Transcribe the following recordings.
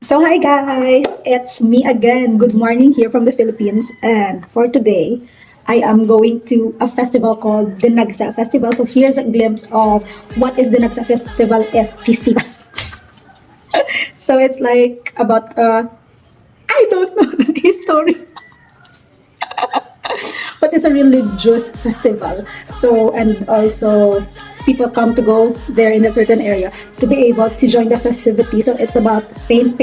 So hi guys, it's me again. Good morning here from the Philippines, and for today, I am going to a festival called the Nagsa Festival. So here's a glimpse of what is the Nagsa Festival is festival. So it's like about I don't know the history, but it's a religious festival. So and also people come to go there in a certain area to be able to join the festivity. So it's about paint,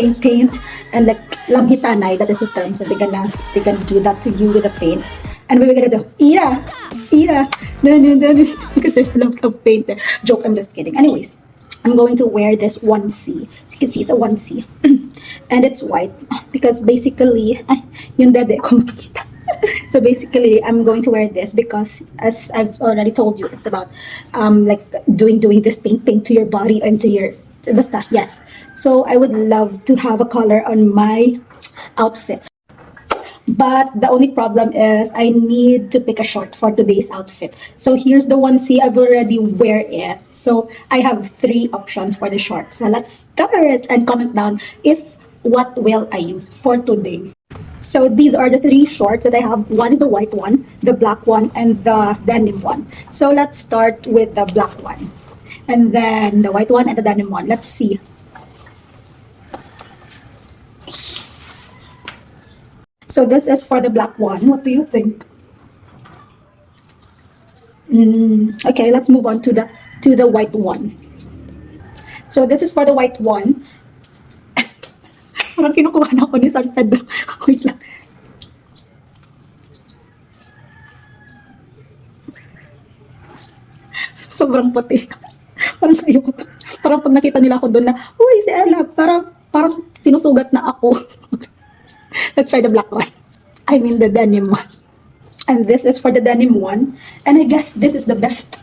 and like lamhitanay. That is the term. So they're gonna do that to you with a paint, and we're gonna do ira, no, because there's a lot of paint there. Joke. I'm just kidding. Anyways. I'm going to wear this onesie. As you can see, it's a onesie. And it's white because basically, yung dede ko makikita. So basically, I'm going to wear this because, as I've already told you, it's about like doing this paint to your body and to your basta. Yes. So I would love to have a color on my outfit. But the only problem is I need to pick a short for today's outfit. So here's the onesie. I've already wear it. So I have three options for the short. So let's start and comment down if what will I use for today. So these are the three shorts that I have. One is the white one, the black one, and the denim one. So let's start with the black one. And then the white one and the denim one. Let's see. So this is for the black one. What do you think? Okay, let's move on to the white one. So this is for the white one. Parang kinukuha na ako ni San Pedro. Wait lang. Sobrang puti. Parang ayoko. Parang pag nakita nila ako doon na, uy, si Ella, parang sinusugat na ako. Let's try the black one. I mean the denim one. And this is for the denim one. And I guess this is the best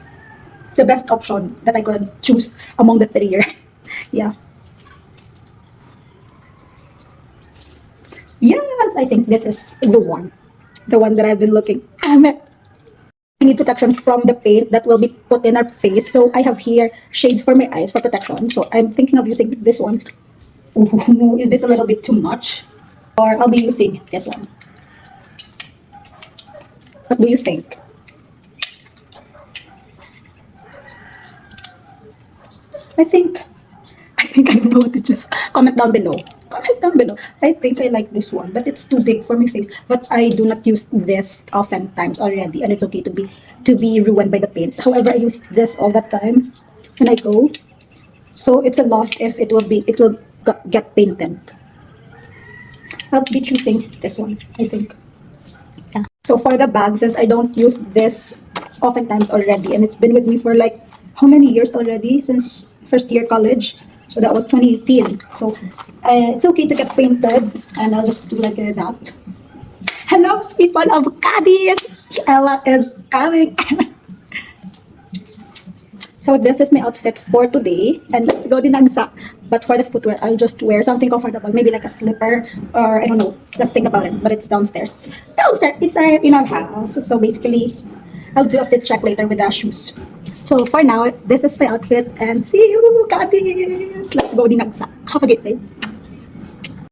option that I could choose among the three. Yeah. Yes, I think this is the one that I've been looking. We need protection from the paint that will be put in our face. So I have here shades for my eyes for protection. So I'm thinking of using this one. Ooh, is this a little bit too much? Or I'll be using this one. What do you think? I think I don't know what to choose. Comment down below. Comment down below. I think I like this one, but it's too big for my face. But I do not use this oftentimes already, and it's okay to be ruined by the paint. However, I use this all the time when I go, so it's a loss if it will get painted. I'll be choosing this one, I think. Yeah. So for the bag, since I don't use this oftentimes already, and it's been with me for like how many years already since first year college. So that was 2018. So it's okay to get painted, and I'll just do like that. Hello, people of Cadiz! Ella is coming. So this is my outfit for today, and let's go dinagsa. But for the footwear, I'll just wear something comfortable, maybe like a slipper, or I don't know. Let's think about it. But it's downstairs. Downstairs, it's in our house. So basically, I'll do a fit check later with the shoes. So for now, this is my outfit, and see you, Katis. Let's go dinagsa. Have a great day.